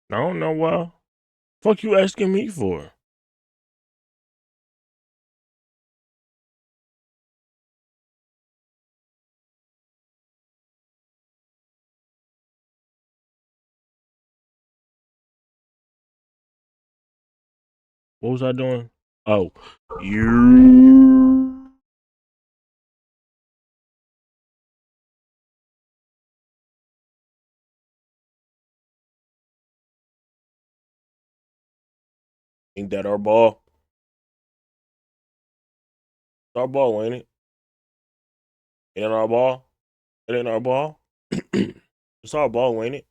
I don't know why. Fuck you asking me for? What was I doing? Oh, you ain't that our ball? It's our ball, ain't it? It ain't our ball. It ain't our ball. It's our ball, ain't it?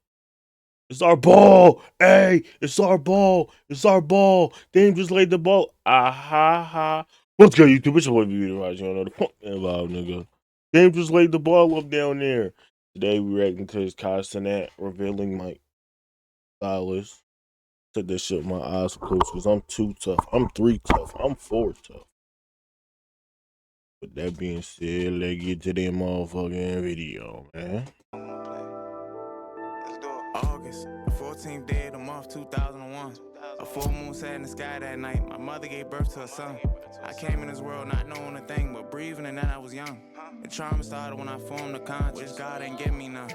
It's our ball. Hey, it's our ball. It's our ball. Dame just laid the ball. Ah ha ha. What's good, YouTube? It's your boy BB Raj. You don't know the point about nigga. Dame just laid the ball up down there. Today we reacting to his cenat revealing my stylist. Said this shit with my eyes closed because I'm too tough. I'm 3 tough. I'm 4 tough. With that being said, let's get to that motherfucking video, man. Let's do it. August, the 14th day of the month, 2001. A full moon sat in the sky that night. My mother gave birth to a son. I came in this world not knowing a thing, but breathing, and then I was young. The trauma started when I formed the conscience, which God ain't give me none.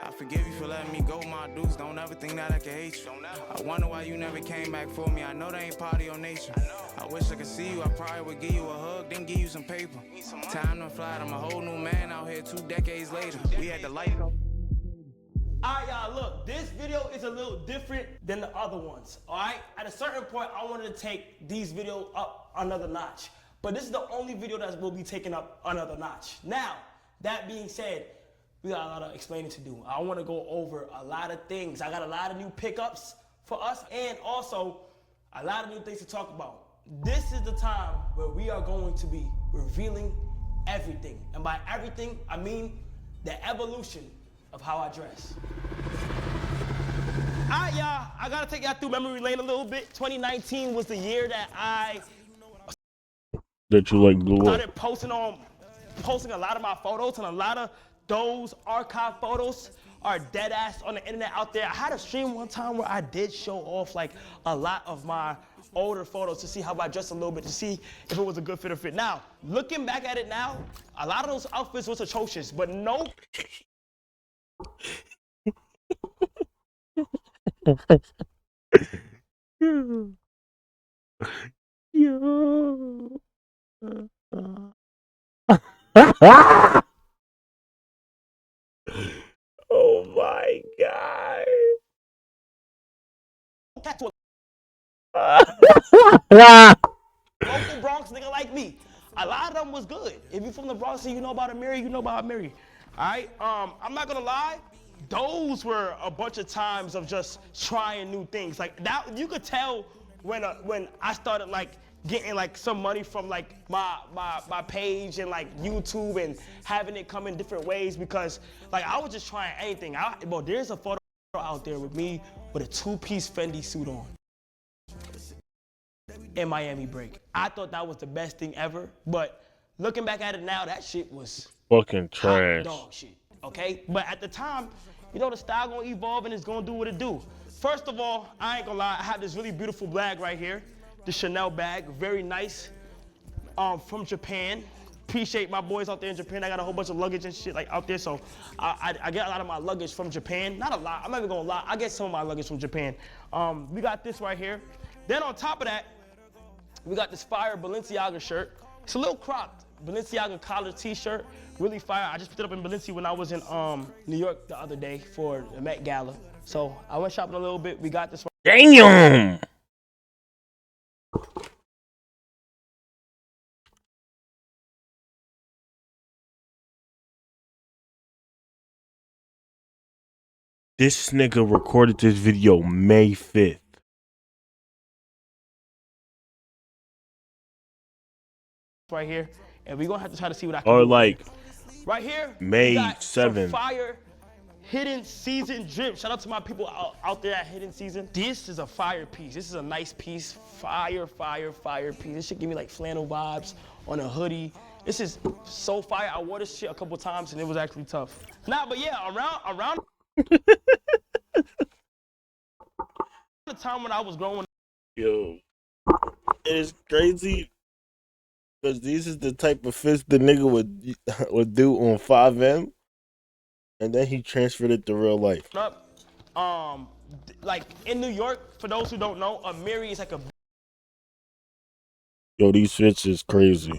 I forgive you for letting me go, my dudes. Don't ever think that I can hate you. I wonder why you never came back for me. I know that ain't part of your nature. I wish I could see you. I probably would give you a hug, then give you some paper. Time to fly. I'm a whole new man out here 2 decades later. We had the light on. Alright, y'all, look, this video is a little different than the other ones, alright? At a certain point, I wanted to take these videos up another notch, but this is the only video that will be taken up another notch. Now, that being said, we got a lot of explaining to do. I want to go over a lot of things. I got a lot of new pickups for us, and also a lot of new things to talk about. This is the time where we are going to be revealing everything, and by everything, I mean the evolution of how I dress. All right, y'all, I gotta take y'all through memory lane a little bit. 2019 was the year that I That you like blew up. started posting a lot of my photos, and a lot of those archive photos are dead ass on the internet out there. I had a stream one time where I did show off like a lot of my older photos to see how I dressed a little bit, to see if it was a good fit or fit. Now, looking back at it now, a lot of those outfits was atrocious, but no. Yo. Oh my god. Local Bronx nigga like me. A lot of them was good. If you from the Bronx and you know about Amiri, you know about Amiri. Alright? I'm not gonna lie, those were a bunch of times of just trying new things. Like that, you could tell when I started like getting like some money from like my page and like YouTube and having it come in different ways, because like I was just trying anything. Bro, there's a photo out there with me with a 2-piece Fendi suit on in Miami break. I thought that was the best thing ever, but looking back at it now, that shit was Fucking hot trash. dog shit, okay? But at the time, you know, the style gonna evolve and it's gonna do what it do. First of all, I ain't gonna lie, I have this really beautiful bag right here, the Chanel bag, very nice, from Japan. Appreciate my boys out there in Japan. I got a whole bunch of luggage and shit like out there, so I get a lot of my luggage from Japan. Not a lot, I'm not even gonna lie, I get some of my luggage from Japan. We got this right here. Then on top of that, we got this fire Balenciaga shirt. It's a little cropped. Balenciaga collar t-shirt, really fire. I just picked it up in Balenciaga when I was in New York the other day for the Met Gala. So I went shopping a little bit. We got this one. Damn. This nigga recorded this video May 5th. Right here, and we're gonna have to try to see what I can Or do. like Right here, May we got some 7th. fire hidden season drip. Shout out to my people out there at Hidden Season. This is a fire piece. This is a nice piece. Fire, fire, fire piece. This should give me like flannel vibes on a hoodie. This is so fire. I wore this shit a couple times and it was actually tough. Nah, but yeah, around time when I was growing up. Yo, it is crazy because these is the type of fist the nigga would do on 5M, and then he transferred it to real life. Um, like in New York, for those who don't know, a Miri is like a Yo, these fits is crazy.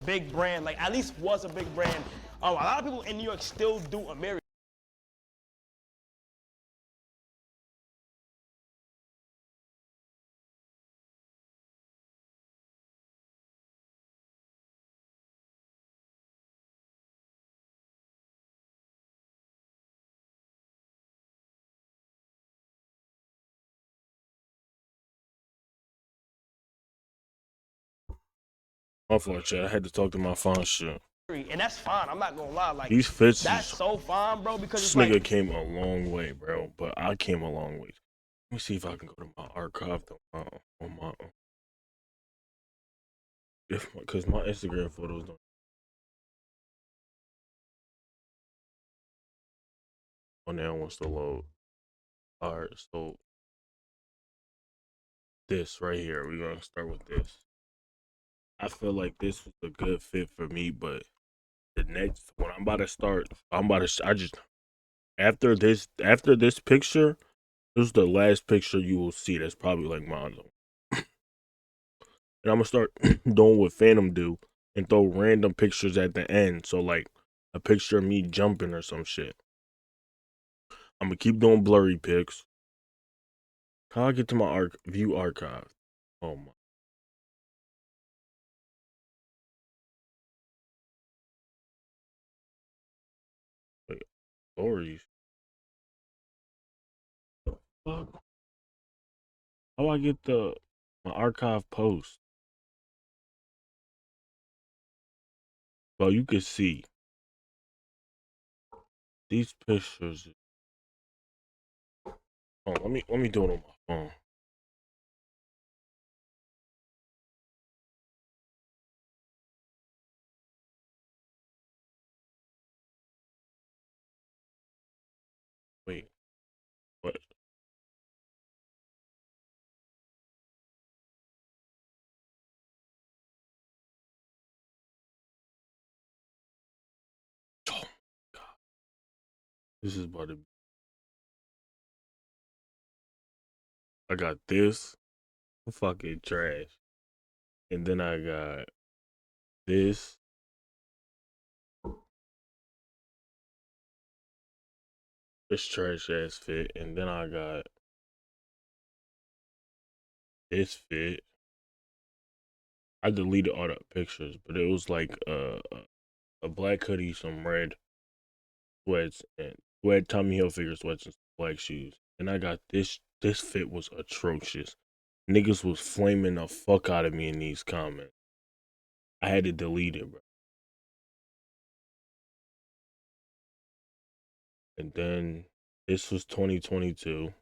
big brand, like at least was a big brand. A lot of people in New York still do a Miri. My fault, chat. I had to talk to my phone shit. And that's fine. I'm not gonna lie. Like These fits that's is so fine, bro. Because this it's nigga like came a long way, bro. But I came a long way. Let me see if I can go to my archive on my because my Instagram photos don't. Oh, now it wants to load. All right, so this right here, we're gonna start with this. I feel like this was a good fit for me, but the next when I'm about to start, I just after this picture, this is the last picture you will see. That's probably like mine though. And I'm gonna start doing what Phantom do and throw random pictures at the end. So like a picture of me jumping or some shit. I'm gonna keep doing blurry pics. How I get to my view archive? Oh my. Wait, stories. The fuck? How I get my archive post? Well, you can see these pictures. Oh, let me do it on my phone. Wait, what? Oh God, this is about to. I got this fucking trash, and then I got this. This trash ass fit, and then I got this fit. I deleted all the pictures, but it was like a black hoodie, some red sweats, and red Tommy Hilfiger sweats and black shoes. And I got this. This fit was atrocious. Niggas was flaming the fuck out of me in these comments. I had to delete it, bro. And then this was 2022.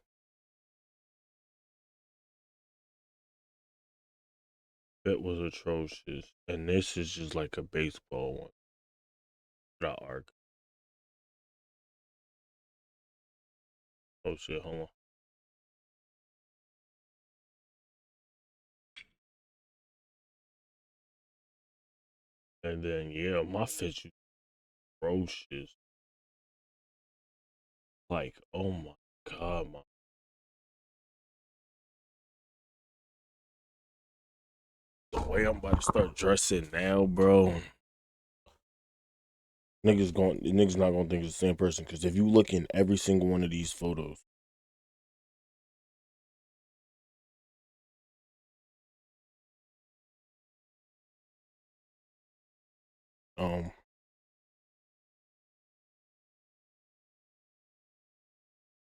It was atrocious. And this is just like a baseball one. Without arc. Oh shit, hold on. And then yeah, my fits atrocious. Like, oh my god, the way I'm about to start dressing now, bro. Niggas not gonna think it's the same person. Cause if you look in every single one of these photos,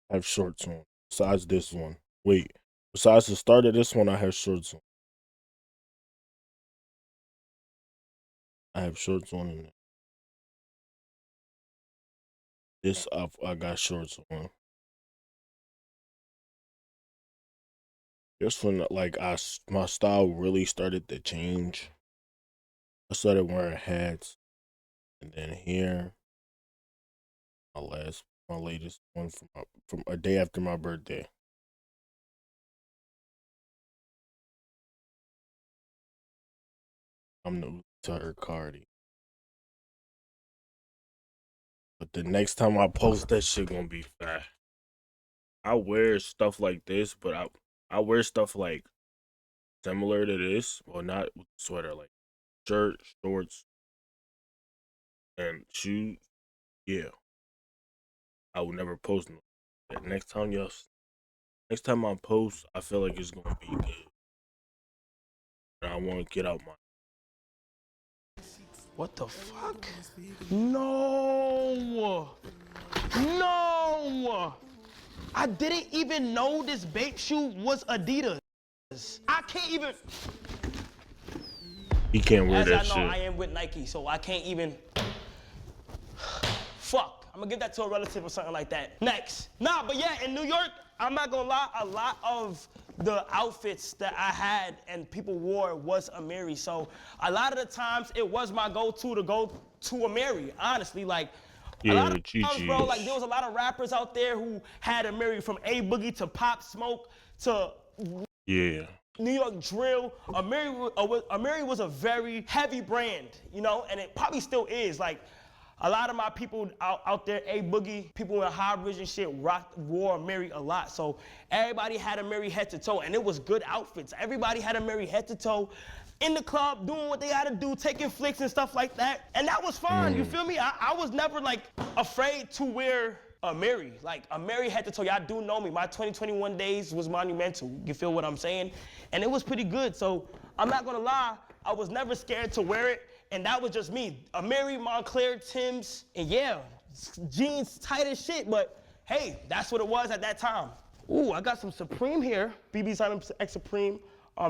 I have shorts on. Besides this one. Wait. Besides the start of this one, I have shorts on. I have shorts on in This I got shorts on. This one, like my style really started to change. I started wearing hats, and then here, my latest one from a day after my birthday. I'm new to her Cardi. But the next time I post that shit gonna be fat. I wear stuff like this, but I wear stuff like similar to this, well not with sweater, like shirt, shorts, and shoes. Yeah, I would never post no. Next time I post, I feel like it's gonna be good. And I want to get out my. What the fuck? No! No! I didn't even know this babe shoe was Adidas. I can't even. He can't wear As that I know, shit. I am with Nike, so I can't even. Fuck. I'm gonna give that to a relative or something like that. Next. Nah, but yeah, in New York, I'm not gonna lie, a lot of the outfits that I had and people wore was a Mary. So a lot of the times it was my go-to to go to a Mary, honestly. Like, a lot Yeah, of times, bro, like there GG's. was a lot of rappers out there who had a Mary, from A Boogie to Pop Smoke to Yeah. New York drill. Amiri was a very heavy brand, you know, and it probably still is. Like, a lot of my people out there, A Boogie, people in High Bridge and shit, wore Amiri a lot. So everybody had Amiri head to toe, and it was good outfits. Everybody had Amiri head to toe, in the club, doing what they had to do, taking flicks and stuff like that. And that was fun, you feel me? I was never, like, afraid to wear a Mary. Like, a Mary head to toe. Y'all do know me. My 2021 days was monumental. You feel what I'm saying? And it was pretty good. So I'm not gonna lie, I was never scared to wear it. And that was just me. A Mary, Montclair, Tim's, and yeah, jeans tight as shit. But hey, that's what it was at that time. Ooh, I got some Supreme here. BB Simon X Supreme.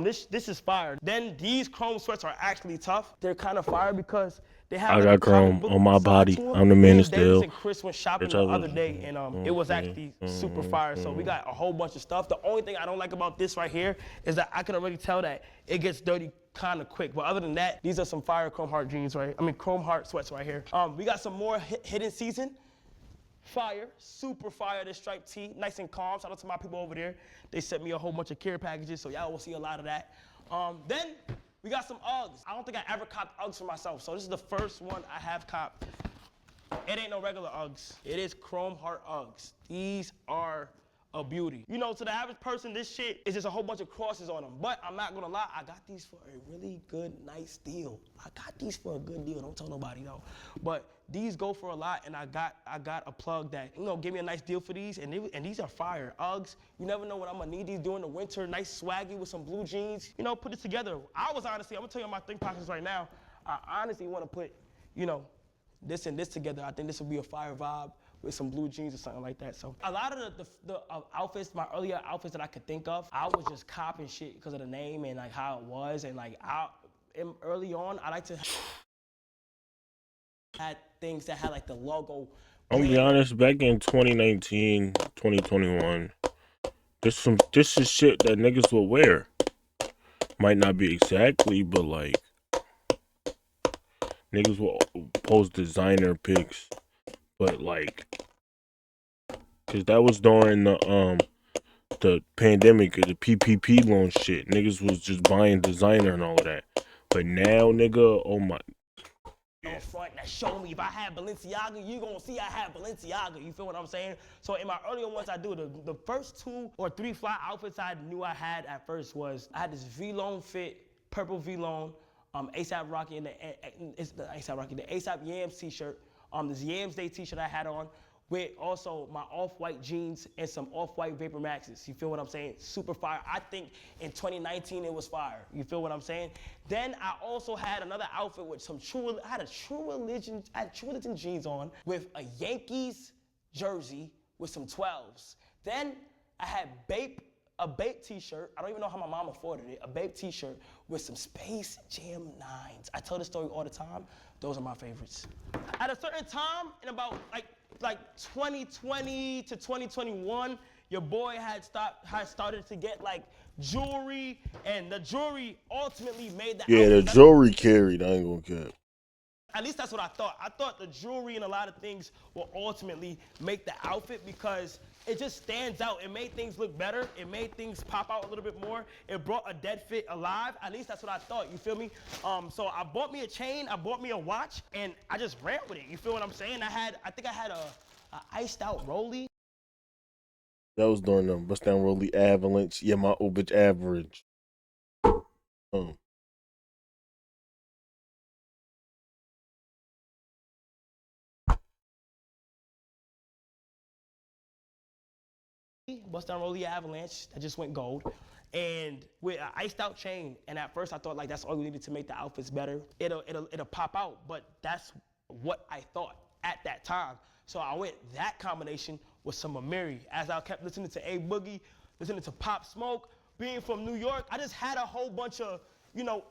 This is fire. Then these chrome sweats are actually tough. They're kind of fire because they have I like a got comic chrome book on my side body. to them. I'm the Me man of and Davis steel. and Chris went shopping Bitch, the I other was. day, and it was actually super fire. So we got a whole bunch of stuff. The only thing I don't like about this right here is that I can already tell that it gets dirty kind of quick. But other than that, these are some fire chrome heart jeans, right? I mean, chrome heart sweats right here. We got some more hidden season. Fire, super fire, this striped tee, nice and calm. Shout out to my people over there. They sent me a whole bunch of care packages, so y'all will see a lot of that. Then we got some Uggs. I don't think I ever copped Uggs for myself, so this is the first one I have copped. It ain't no regular Uggs. It is chrome heart Uggs. These are a beauty. You know, to the average person, this shit is just a whole bunch of crosses on them. But I'm not gonna lie, I got these for a really good, nice deal. I got these for a good deal. Don't tell nobody though. But these go for a lot, and I got a plug that, you know, gave me a nice deal for these, and these are fire. Uggs, you never know when I'm gonna need these during the winter. Nice swaggy with some blue jeans. You know, put it together. I'm gonna tell you my think pockets right now. I honestly wanna put, you know, this and this together. I think this would be a fire vibe with some blue jeans or something like that. So a lot of the outfits, my earlier outfits that I could think of, I was just copping shit because of the name and like how it was, and like early on, I like to had things that had like the logo. I'm gonna be honest, back in 2019, 2021, this is shit that niggas will wear. Might not be exactly, but like niggas will post designer pics, but like, cause that was during the pandemic or the PPP loan shit. Niggas was just buying designer and all of that. But now, nigga, oh my. On front that show me if I had Balenciaga, you gonna see I had Balenciaga. You feel what I'm saying? So in my earlier ones, I do the first 2 or 3 fly outfits I knew I had at first was I had this V-Lone fit, purple V-Lone, ASAP Rocky and the ASAP Yams t-shirt, this Yams Day t-shirt I had on, with also my off-white jeans and some off-white Vapor Maxes. You feel what I'm saying? Super fire. I think in 2019 it was fire. You feel what I'm saying? Then I also had another outfit with some I had True Religion jeans on with a Yankees jersey with some 12s. Then I had Bape a Bape t-shirt. I don't even know how my mom afforded it. A Bape t-shirt with some Space Jam 9s. I tell this story all the time. Those are my favorites. At a certain time, in about like 2020 to 2021, your boy had started to get like jewelry, and the jewelry ultimately made the Yeah, the outfit better. jewelry carried. I ain't gonna cap. At least that's what I thought. I thought the jewelry and a lot of things will ultimately make the outfit because it just stands out. It made things look better. It made things pop out a little bit more. It brought a dead fit alive. At least that's what I thought. You feel me? So I bought me a chain. I bought me a watch, and I just ran with it. You feel what I'm saying? I think I had a iced out rollie. That was during the Bust Down Rolly Avalanche. Yeah, my old bitch average. Bust down Rolly Avalanche that just went gold, and with an iced out chain. And at first I thought like that's all we needed to make the outfits better. It'll pop out, but that's what I thought at that time. So I went that combination with some Amiri. As I kept listening to A Boogie, listening to Pop Smoke, being from New York, I just had a whole bunch of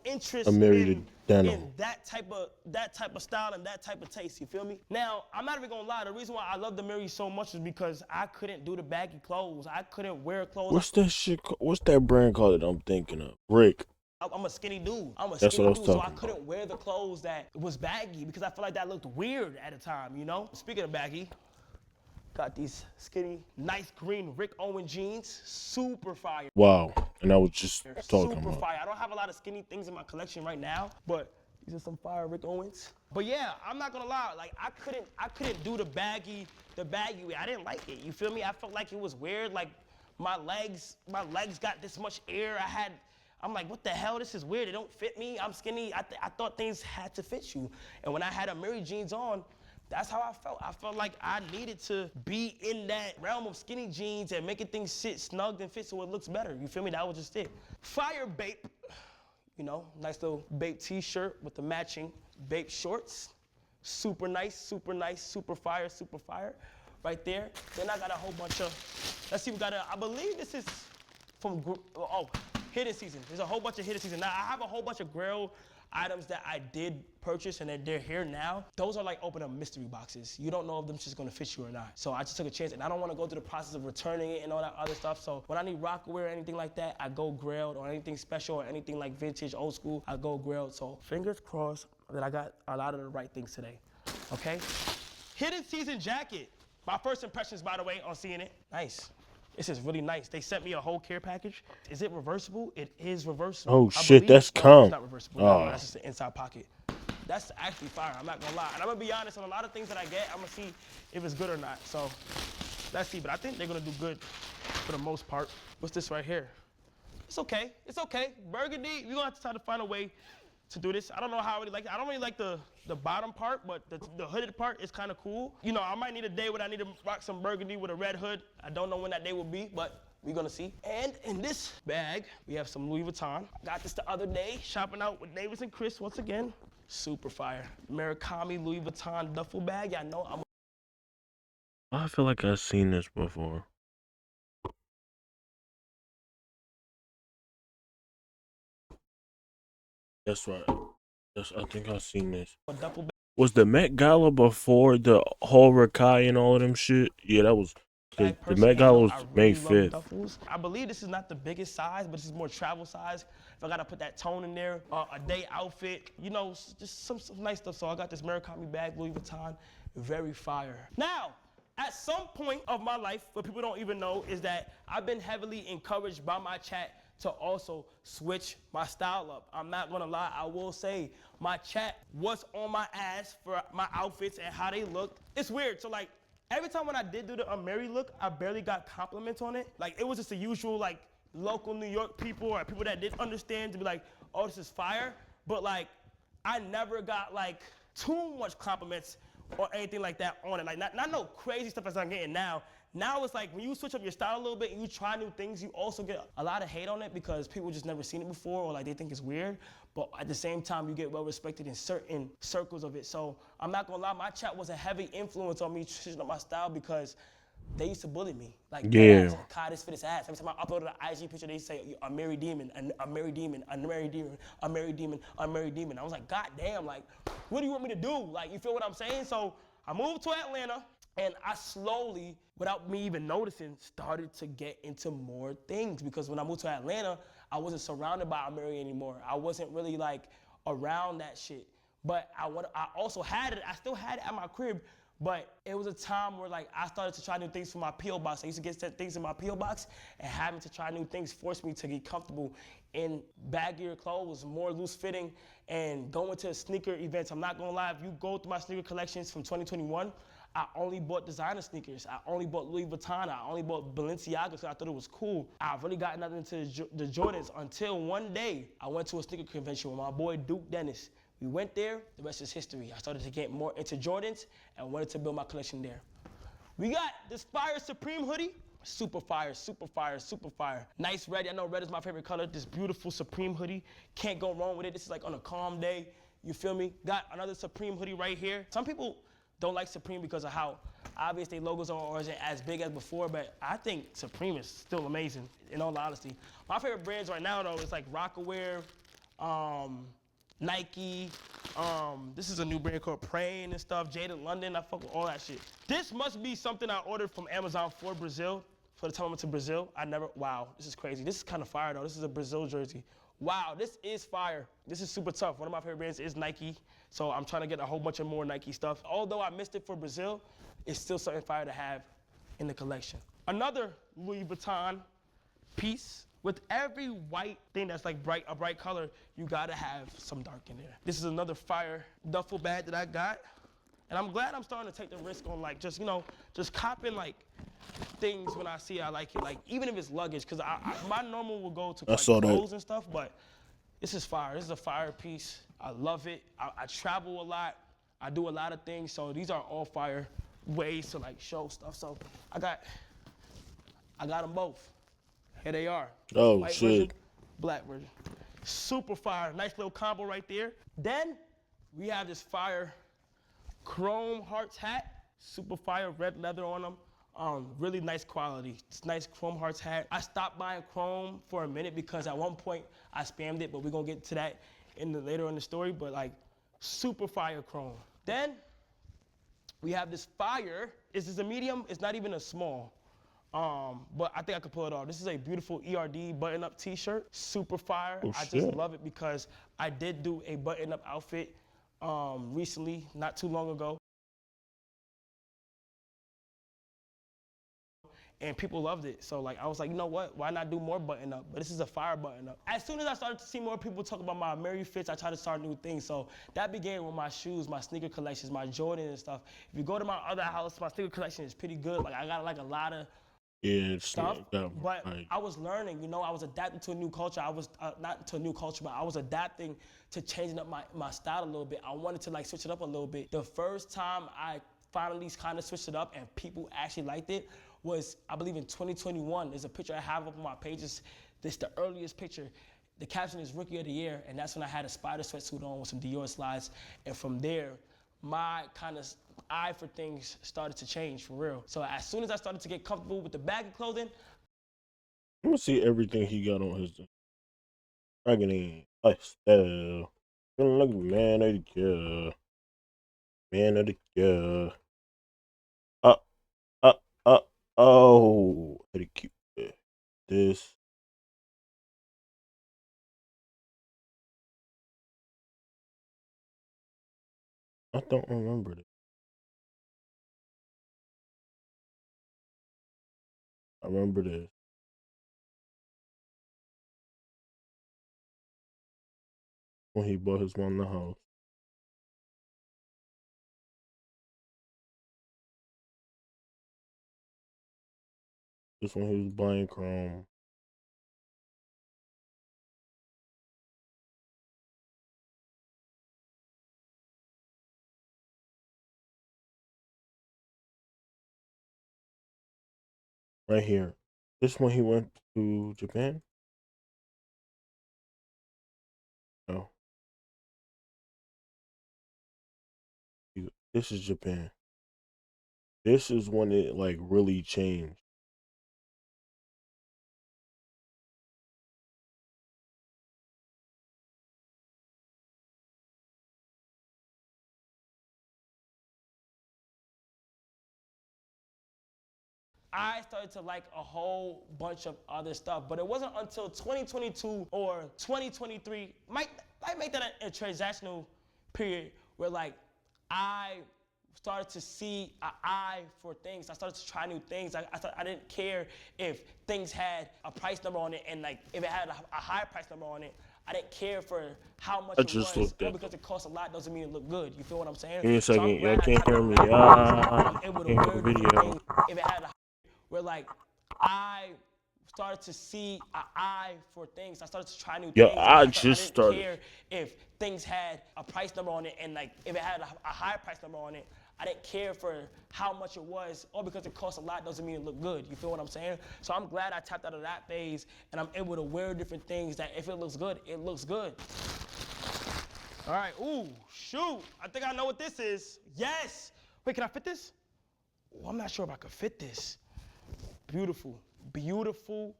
interest in that type of style and that type of taste. You feel me? Now, I'm not even gonna lie. The reason why I love the Mary so much is because I couldn't do the baggy clothes. I couldn't wear clothes. What's that shit? What's that brand called that I'm thinking of? Rick. I'm a skinny dude. That's what I was so I talking couldn't wear the clothes that was baggy because I feel like that looked weird at a time. Speaking of baggy, got these skinny, nice green Rick Owen jeans, super fire. Wow, and I was just talking Super about. fire. I don't have a lot of skinny things in my collection right now, but these are some fire Rick Owens. But yeah, I'm not gonna lie. Like I couldn't do the baggy way. I didn't like it. You feel me? I felt like it was weird. Like my legs got this much air. I'm like, what the hell? This is weird. It don't fit me. I'm skinny. I thought things had to fit you. And when I had Amiri jeans on, that's how I felt. I felt like I needed to be in that realm of skinny jeans and making things sit snug and fit so it looks better. You feel me? That was just it. Fire Bape. Nice little Bape t-shirt with the matching Bape shorts. Super nice, super nice, super fire right there. Then I got a whole bunch of, let's see, I believe this is from, Hidden Season. There's a whole bunch of Hidden Season. Now, I have a whole bunch of Grail items that I did purchase and they're here now. Those are like open up mystery boxes. You don't know if them just gonna fit you or not. So I just took a chance and I don't wanna go through the process of returning it and all that other stuff. So when I need Rockaware or anything like that, I go Grailed, or anything special or anything like vintage, old school, I go Grailed. So fingers crossed that I got a lot of the right things today, okay? Hidden Season jacket. My first impressions, by the way, on seeing it. Nice. This is really nice. They sent me a whole care package. Is it reversible? It is reversible. Oh shit, that's calm. It's not reversible. No, that's just the inside pocket. That's actually fire. I'm not gonna lie. And I'm gonna be honest, on a lot of things that I get, I'm gonna see if it's good or not. So let's see. But I think they're gonna do good for the most part. What's this right here? It's okay. It's okay. Burgundy. We're gonna have to try to find a way to do this. I don't know how I really like it. I don't really like the bottom part, but the hooded part is kind of cool. I might need a day when I need to rock some burgundy with a red hood. I don't know when that day will be, but we're gonna see. And in this bag, we have some Louis Vuitton. Got this the other day, shopping out with Davis and Chris once again. Super fire. Murakami Louis Vuitton duffel bag. Y'all know I feel like I've seen this before. That's right. I think I've seen this. Was the Met Gala before the whole Rakai and all of them shit? Yeah, that was. The Met Gala was May 5th. I believe this is not the biggest size, but this is more travel size. If I gotta put that tone in there, a day outfit, just some nice stuff. So I got this Murakami bag, Louis Vuitton, very fire. Now, at some point of my life, what people don't even know is that I've been heavily encouraged by my chat to also switch my style up. I'm not gonna lie, I will say my chat was on my ass for my outfits and how they looked. It's weird, so like, every time when I did do the Amiri look, I barely got compliments on it. Like, it was just the usual, like, local New York people or people that didn't understand to be like, oh, this is fire. But like, I never got like too much compliments or anything like that on it. Like, not no crazy stuff as I'm getting now. Now it's like when you switch up your style a little bit and you try new things, you also get a lot of hate on it because people just never seen it before or like they think it's weird. But at the same time, you get well respected in certain circles of it. So I'm not gonna lie, my chat was a heavy influence on me switching up my style because they used to bully me. Like, dead Yeah. ass. Like, God, this fit his ass. Every time I uploaded an IG picture, they say, a married demon, a married demon, a married demon, a married demon, a married demon. I was like, God damn, like, what do you want me to do? Like, you feel what I'm saying? So I moved to Atlanta, and I slowly, without me even noticing, started to get into more things. Because when I moved to Atlanta, I wasn't surrounded by Amiri anymore. I wasn't really like around that shit. But I also had it, I still had it at my crib, but it was a time where like I started to try new things for my P.O. box. I used to get set things in my P.O. box, and having to try new things forced me to get comfortable in baggier clothes, more loose fitting, and going to sneaker events. I'm not gonna lie, if you go through my sneaker collections from 2021, I only bought designer sneakers. I only bought Louis Vuitton. I only bought Balenciaga because I thought it was cool. I really got nothing into the Jordans until one day I went to a sneaker convention with my boy Duke Dennis. We went there, the rest is history. I started to get more into Jordans and wanted to build my collection there. We got this Fire Supreme hoodie. Super fire, super fire, super fire. Nice red, I know red is my favorite color. This beautiful Supreme hoodie, can't go wrong with it. This is like on a calm day, you feel me? Got another Supreme hoodie right here. Some people don't like Supreme because of how obvious their logos are or isn't as big as before, but I think Supreme is still amazing, in all honesty. My favorite brands right now though is like Rocawear, Nike, this is a new brand called Praying and stuff, Jaded London, I fuck with all that shit. This must be something I ordered from Amazon for Brazil, for the time I went to Brazil. Wow, this is crazy. This is kind of fire though, this is a Brazil jersey. Wow, this is fire. This is super tough. One of my favorite brands is Nike, so I'm trying to get a whole bunch of more Nike stuff. Although I missed it for Brazil, it's still something fire to have in the collection. Another Louis Vuitton piece. With every white thing that's like a bright color, you gotta have some dark in there. This is another fire duffel bag that I got. And I'm glad I'm starting to take the risk on like just, just copping like things when I see I like it. Like even if it's luggage, cause my normal will go to like clothes and stuff, but this is fire. This is a fire piece. I love it. I travel a lot. I do a lot of things. So these are all fire ways to like show stuff. So I got them both. Here they are. Oh, White shit. version, black version. Super fire, nice little combo right there. Then we have this fire chrome hearts hat, super fire, red leather on them. Really nice quality. It's nice chrome hearts hat. I stopped buying chrome for a minute because at one point I spammed it, but we're gonna get to that later in the story, but like super fire chrome. Then we have this fire, this is a medium, it's not even a small. But I think I could pull it off. This is a beautiful ERD button-up t-shirt, super fire. Oh, I shit. just love it because I did do a button-up outfit recently, not too long ago. And people loved it. So like I was like, you know what? Why not do more button up? But this is a fire button up. As soon as I started to see more people talk about my Mary fits, I tried to start new things. So that began with my shoes, my sneaker collections, my Jordan and stuff. If you go to my other house, my sneaker collection is pretty good. Like I got like a lot of stuff, but I was learning, I was adapting to a new culture. I was not to a new culture, but I was adapting to changing up my style a little bit. I wanted to like switch it up a little bit. The first time I finally kind of switched it up and people actually liked it was, I believe in 2021. There's a picture I have up on my pages. This is the earliest picture. The caption is Rookie of the Year, and that's when I had a spider sweatsuit on with some Dior slides. And from there, my kind of eye for things started to change for real. So as soon as I started to get comfortable with the baggy clothing, Let me see everything he got on his dragon lifestyle. Feeling like man of the year. Man of the year. Uh, uh, uh, oh. Pretty cute. This. I don't remember this. I remember this. When he bought his mom the house. This when he was buying chrome. Right here. This when he went to Japan? No. This is Japan. This is when it like really changed. I started to like a whole bunch of other stuff, but it wasn't until 2022 or 2023, might make that a transactional period where like I started to see an eye for things. I started to try new things. I didn't care if things had a price number on it, and like if it had a high price number on it, I didn't care for how much I it just was. looked Or at because it costs a lot doesn't mean it looked good. You feel what I'm saying? Give me a So second. I'm Y'all glad I can't tapped hear into me. that phase, and I'm able to Can't hear wear the different video. things. If it had a where like I started to see an eye for things. I started to try new Yo, things. I I just didn't started. care if things had a price number on it, and like if it had a high price number on it, I didn't care for how much it was. Or because it costs a lot doesn't mean it looked good. You feel what I'm saying? So I'm glad I tapped out of that phase, and I'm able to wear different things that if it looks good, it looks good. All right, ooh, shoot. I think I know what this is. Yes. Wait, can I fit this? Oh, I'm not sure if I could fit this. Beautiful, beautiful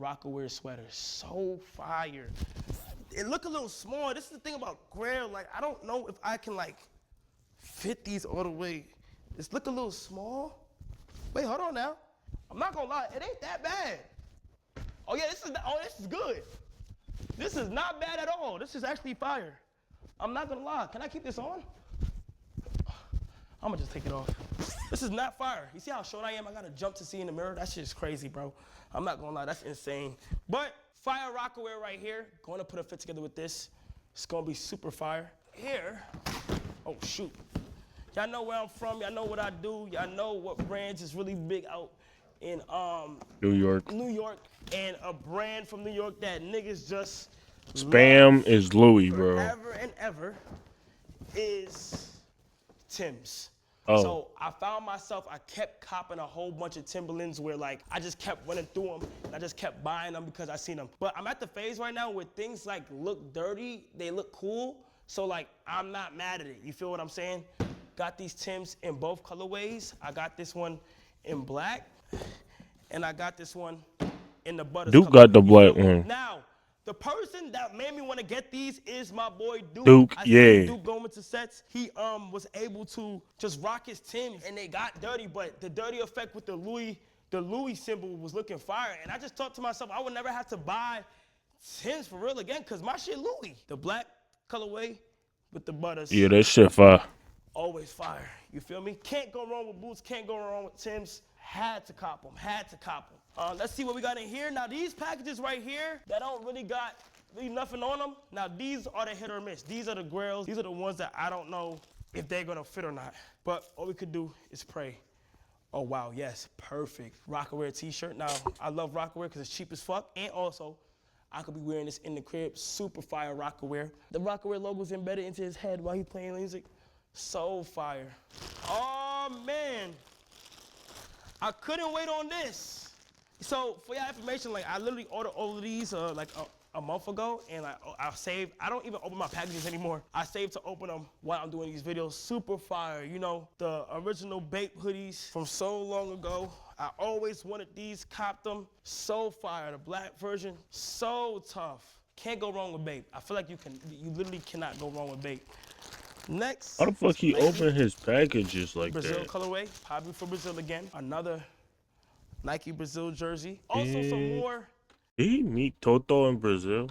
Rockaware sweater. So fire. It look a little small. This is the thing about Grail. Like, I don't know if I can like fit these all the way. This look a little small. Wait, hold on now. I'm not gonna lie, it ain't that bad. Oh yeah, this is good. This is not bad at all. This is actually fire. I'm not gonna lie. Can I keep this on? I'm gonna just take it off. This is not fire. You see how short I am? I gotta jump to see in the mirror. That shit's crazy, bro. I'm not gonna lie, that's insane. But fire Rockaware right here. Going to put a fit together with this. It's gonna be super fire. Here, oh shoot. Y'all know where I'm from. Y'all know what I do. Y'all know what brands is really big out in New York. New York, and a brand from New York that niggas just Spam love is Louis, bro. forever and ever is Tim's. Oh. So I found myself, I kept copping a whole bunch of Timberlands where like I just kept running through them and I just kept buying them because I seen them. But I'm at the phase right now where things like look dirty, they look cool. So like I'm not mad at it. You feel what I'm saying? Got these Timbs in both colorways. I got this one in black and I got this one in the butter. Duke got the black one. Now, the person that made me want to get these is my boy Duke. Duke, I yeah. seen Duke going to sets. He was able to just rock his Timbs and they got dirty, but the dirty effect with the Louis symbol was looking fire. And I just thought to myself, I would never have to buy Timbs for real again, cause my shit Louis. The black colorway with the butters. Yeah, that shit fire. Always fire. You feel me? Can't go wrong with boots. Can't go wrong with Timbs. Had to cop them. Had to cop them. Let's see what we got in here. Now these packages right here that don't really got nothing on them. Now these are the hit or miss. These are the grails. These are the ones that I don't know if they're gonna fit or not. But all we could do is pray. Oh wow, yes, perfect. Rockaware t-shirt. Now I love Rockaware because it's cheap as fuck, and also I could be wearing this in the crib. Super fire Rockaware. The Rockaware logo's embedded into his head while he's playing music. So fire. Oh man, I couldn't wait on this. So for your information, like I literally ordered all of these like a month ago, and I saved. I don't even open my packages anymore. I saved to open them while I'm doing these videos. Super fire, you know, the original Bape hoodies from so long ago. I always wanted these, copped them. So fire, the black version, so tough. Can't go wrong with Bape. I feel like you literally cannot go wrong with Bape. Next. How the fuck he opened his packages like Brazil that? colorway, probably for Brazil again. Another Nike Brazil jersey. Also some more Did he meet Toto in Brazil?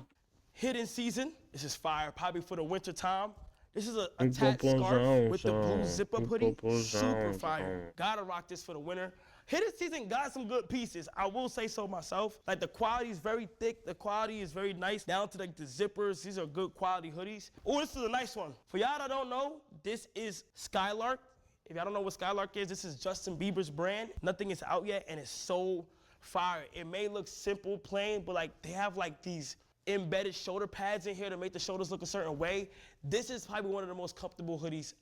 hidden season. This is fire, probably for the winter time. This is a tack scarf with the blue zip-up hoodie. Super fire. Gotta rock this for the winter. Hidden season got some good pieces. I will say so myself. Like the quality is very thick. The quality is very nice. Down to like the zippers. These are good quality hoodies. Oh, this is a nice one. For y'all that don't know, this is Skylark. If y'all don't know what Skylark is, this is Justin Bieber's brand. Nothing is out yet, and it's so fire. It may look simple, plain, but like they have like these embedded shoulder pads in here to make the shoulders look a certain way. This is probably one of the most comfortable hoodies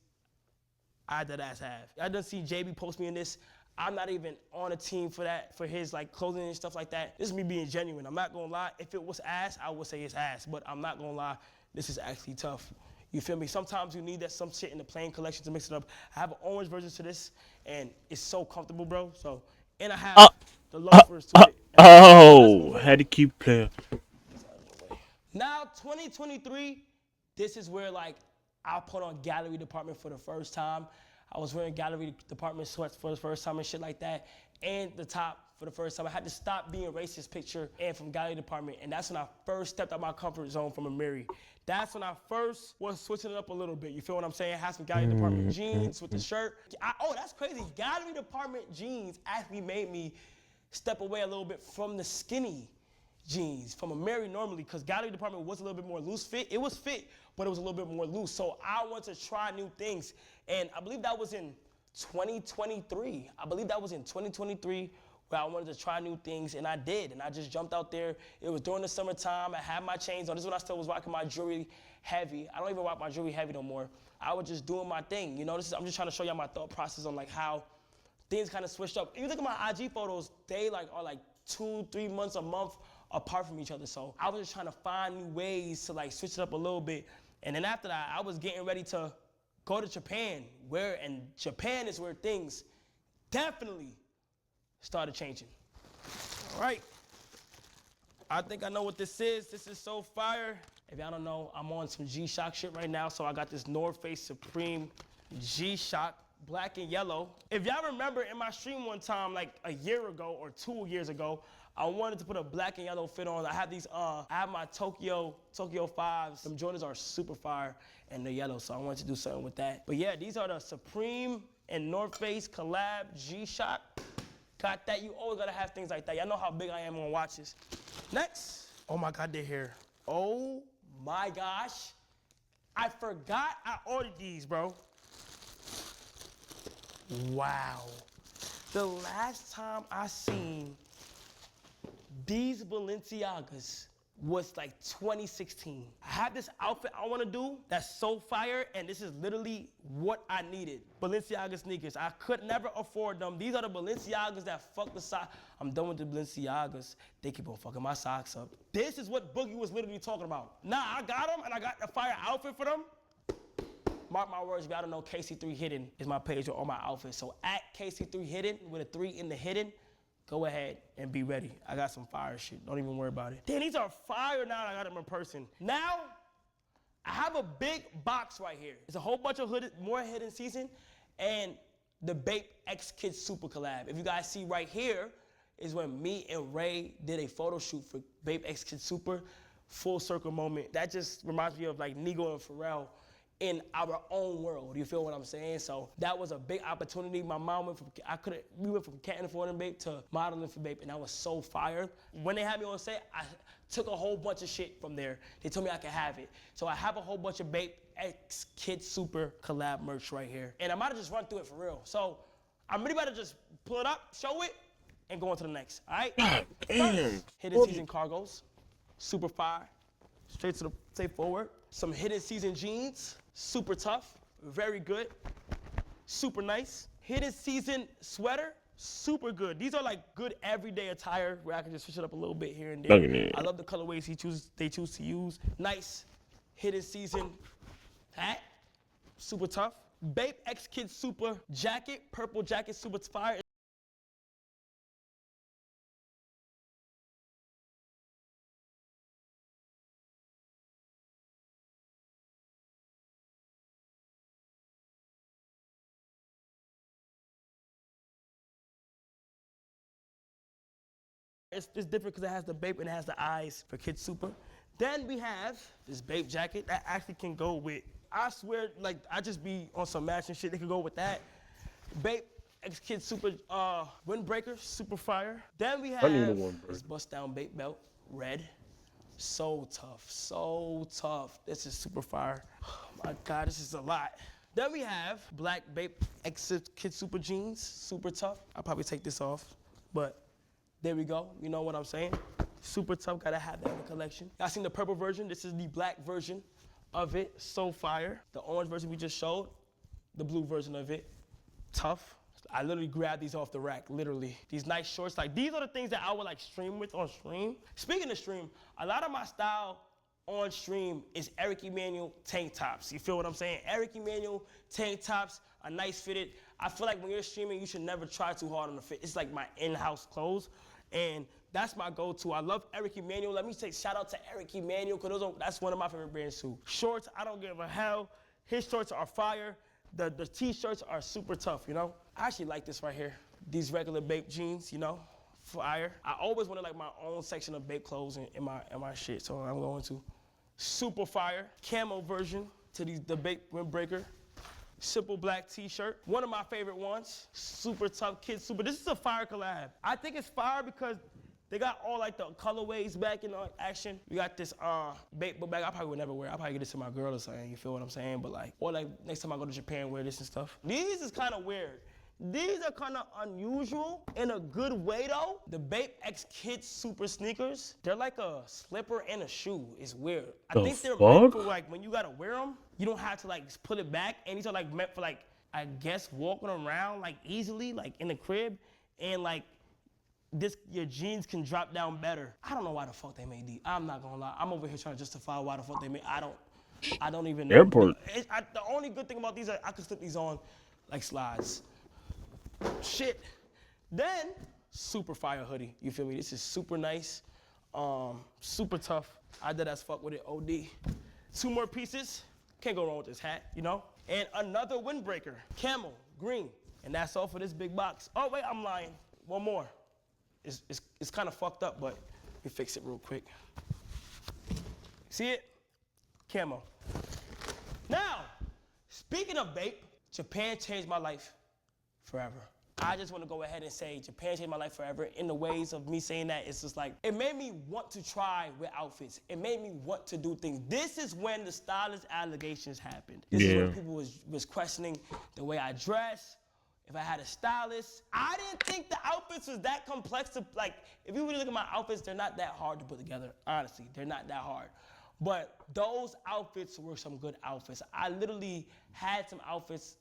I dead ass have. I done see JB post me in this. I'm not even on a team for that, for his like clothing and stuff like that. This is me being genuine. I'm not gonna lie. If it was ass, I would say it's ass, but I'm not gonna lie. This is actually tough. You feel me? Sometimes you need that some shit in the plain collection to mix it up. I have an orange version to this, and it's so comfortable, bro. So, and I have the loafers to it. Oh, had to keep playing. Now, 2023, this is where like I put on gallery department for the first time. I was wearing gallery department sweats for the first time and shit like that, and the top for the first time. I had to stop being racist picture and from gallery department, and that's when I first stepped out my comfort zone from a Mary. That's when I first was switching it up a little bit. You feel what I'm saying? Had some gallery department jeans with the shirt. Oh, that's crazy. Gallery department jeans actually made me step away a little bit from the skinny jeans from a Mary normally, because gallery department was a little bit more loose fit. It was fit, but it was a little bit more loose. So I wanted to try new things. And I believe that was in 2023. I believe that was in 2023 where I wanted to try new things, and I did. And I just jumped out there. It was during the summertime. I had my chains on. This is when I still was rocking my jewelry heavy. I don't even rock my jewelry heavy no more. I was just doing my thing. You know, I'm just trying to show y'all my thought process on like how things kind of switched up. If you look at my IG photos, they are like 2-3 months, a month apart from each other. So I was just trying to find new ways to like switch it up a little bit. And then after that, I was getting ready to go to Japan, and Japan is where things definitely started changing. All right. I think I know what this is. This is so fire. If y'all don't know, I'm on some G-Shock shit right now. So I got this North Face Supreme G-Shock, black and yellow. If y'all remember in my stream one time, like a year ago or 2 years ago, I wanted to put a black and yellow fit on. I have these, I have my Tokyo 5s. Them Jordans are super fire and they're yellow, so I wanted to do something with that. But yeah, these are the Supreme and North Face collab G-Shock. Got that, you always gotta have things like that. Y'all know how big I am on watches. Next, oh my God, they're here. Oh my gosh. I forgot I ordered these, bro. Wow. The last time I seen these Balenciagas was like 2016. I have this outfit I wanna do that's so fire, and this is literally what I needed. Balenciaga sneakers. I could never afford them. These are the Balenciagas that fuck the sock. I'm done with the Balenciagas. They keep on fucking my socks up. This is what Boogie was literally talking about. Nah, I got them, and I got a fire outfit for them. Mark my words, if y'all don't know, KC3 Hidden is my page with all my outfits. So at KC3 Hidden, with a 3 in the hidden, go ahead and be ready. I got some fire shit. Don't even worry about it. Damn, these are fire now that I got them in person. Now, I have a big box right here. It's a whole bunch of more hidden season and the Bape X Kids Super collab. If you guys see right here is when me and Ray did a photo shoot for Bape X Kids Super. Full circle moment. That just reminds me of like Nigo and Pharrell in our own world. You feel what I'm saying? So that was a big opportunity. My mom went we went from Canton for them Bape to modeling for Bape, and that was so fire. When they had me on set, I took a whole bunch of shit from there. They told me I could have it. So I have a whole bunch of Bape X Kids Super collab merch right here. And I might have just run through it for real. So I'm really about to just pull it up, show it, and go on to the next, all right? God damn. Hidden season cargos, super fire, straight forward. Some hidden season jeans, super tough, very good, super nice. Hidden season sweater, super good. These are like good everyday attire where I can just switch it up a little bit here and there. I love the colorways they choose to use. Nice hidden season hat, super tough. Bape X Kids Super jacket, purple jacket, super fire. It's different because it has the Bape and it has the eyes for Kids Super. Then we have this Bape jacket that actually can go with, I swear, like I just be on some matching shit. They can go with that. Bape X Kids Super windbreaker, super fire. Then we have this bust down Bape belt, red. So tough, so tough. This is super fire. Oh my God, this is a lot. Then we have black Bape X Kids Super jeans, super tough. I'll probably take this off, but there we go. You know what I'm saying? Super tough, gotta have that in the collection. Y'all seen the purple version? This is the black version of it, so fire. The orange version we just showed, the blue version of it, tough. I literally grabbed these off the rack, literally. These nice shorts, like these are the things that I would like stream with on stream. Speaking of stream, a lot of my style on stream is Eric Emanuel tank tops. You feel what I'm saying? Eric Emanuel tank tops are nice fitted. I feel like when you're streaming, you should never try too hard on the fit. It's like my in-house clothes, and that's my go-to. I love Eric Emanuel. Let me say shout out to Eric Emanuel, because that's one of my favorite brands too. Shorts, I don't give a hell. His shorts are fire. The t-shirts are super tough, you know? I actually like this right here. These regular Bape jeans, you know? Fire. I always wanted like my own section of Bape clothes in my shit, so I'm going to. Super fire. Camo version to the Bape windbreaker. Simple black t-shirt. One of my favorite ones. Super tough kid super. This is a fire collab. I think it's fire because they got all like the colorways back in action. We got this Bape book bag. I probably would never wear. I'll probably get this to my girl or something. You feel what I'm saying? But like, or like next time I go to Japan, wear this and stuff. These is kind of weird. These are kind of unusual in a good way though. The Bape X Kids Super sneakers, they're like a slipper and a shoe. It's weird. I think they're meant for like when you gotta wear them, you don't have to like put it back. And these are like meant for like, I guess, walking around like easily, like in the crib. And like, your jeans can drop down better. I don't know why the fuck they made these. I'm not gonna lie. I'm over here trying to justify why the fuck they made. I don't even know. Airport. The only good thing about these is I can slip these on like slides. Shit. Then, super fire hoodie. You feel me? This is super nice. Super tough. I did as fuck with it, OD. 2 more pieces. Can't go wrong with this hat, you know? And another windbreaker. Camel, green. And that's all for this big box. Oh, wait, I'm lying. One more. It's kind of fucked up, but let me fix it real quick. See it? Camo. Now, speaking of Bape, Japan changed my life forever. I just want to go ahead and say Japan changed my life forever. In the ways of me saying that, it's just like, it made me want to try with outfits. It made me want to do things. This is when the stylist allegations happened. This is when people was questioning the way I dress, if I had a stylist. I didn't think the outfits was that complex to, like, if you really look at my outfits, they're not that hard to put together. Honestly, they're not that hard. But those outfits were some good outfits. I literally had some outfits,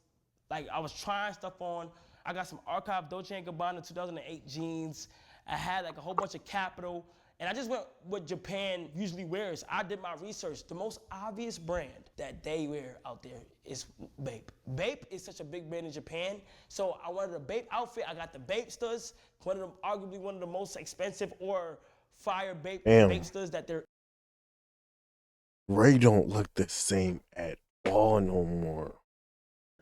like I was trying stuff on. I got some Archive Dolce & Gabbana 2008 jeans. I had like a whole bunch of Capital. And I just went what Japan usually wears. I did my research. The most obvious brand that they wear out there is Bape. Bape is such a big brand in Japan. So I wanted a Bape outfit. I got the Bapesters, arguably one of the most expensive or fire Bapesters that they're. Ray don't look the same at all no more.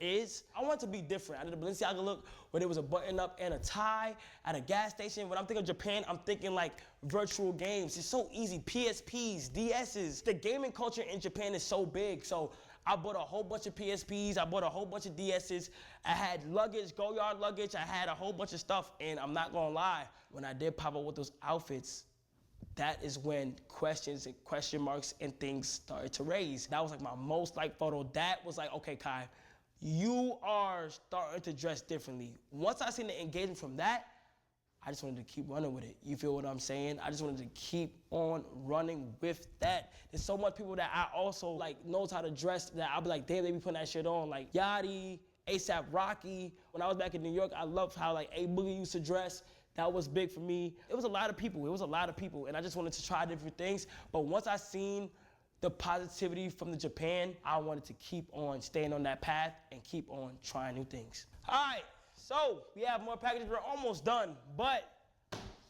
I want to be different. I did a Balenciaga look where there was a button up and a tie at a gas station. When I'm thinking of Japan, I'm thinking like virtual games. It's so easy. PSPs, DSs. The gaming culture in Japan is so big. So I bought a whole bunch of PSPs. I bought a whole bunch of DSs. I had luggage, go yard luggage. I had a whole bunch of stuff. And I'm not gonna lie, when I did pop up with those outfits, that is when questions and question marks and things started to raise. That was like my most liked photo. That was like, okay, Kai, you are starting to dress differently. Once I seen the engagement from that, I just wanted to keep running with it. You feel what I'm saying? I just wanted to keep on running with that. There's so much people that I also like knows how to dress that I'll be like, damn, they be putting that shit on. Like Yachty, ASAP Rocky. When I was back in New York, I loved how like A Boogie used to dress. That was big for me. It was a lot of people. And I just wanted to try different things. But once I seen the positivity from the Japan, I wanted to keep on staying on that path and keep on trying new things. All right, so we have more packages. We're almost done, but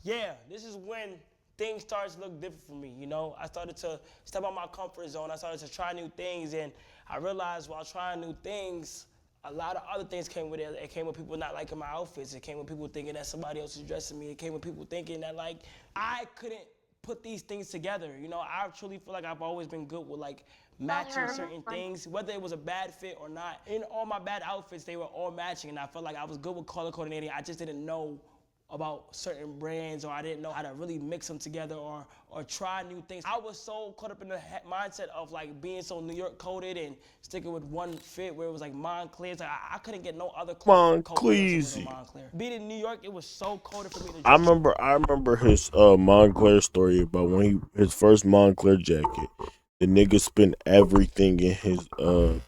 yeah, this is when things started to look different for me, you know? I started to step out my comfort zone. I started to try new things, and I realized while trying new things, a lot of other things came with it. It came with people not liking my outfits. It came with people thinking that somebody else is dressing me. It came with people thinking that like I couldn't put these things together. You know, I truly feel like I've always been good with like matching certain things, whether it was a bad fit or not. In all my bad outfits, they were all matching, and I felt like I was good with color coordinating. I just didn't know about certain brands, or I didn't know how to really mix them together or try new things. I was so caught up in the mindset of like being so New York coded and sticking with one fit where it was like Montclair. Like I couldn't get no other Montclair. Being in New York, it was so coded for me to I remember his Montclair story about when his first Montclair jacket. The nigga spent everything in his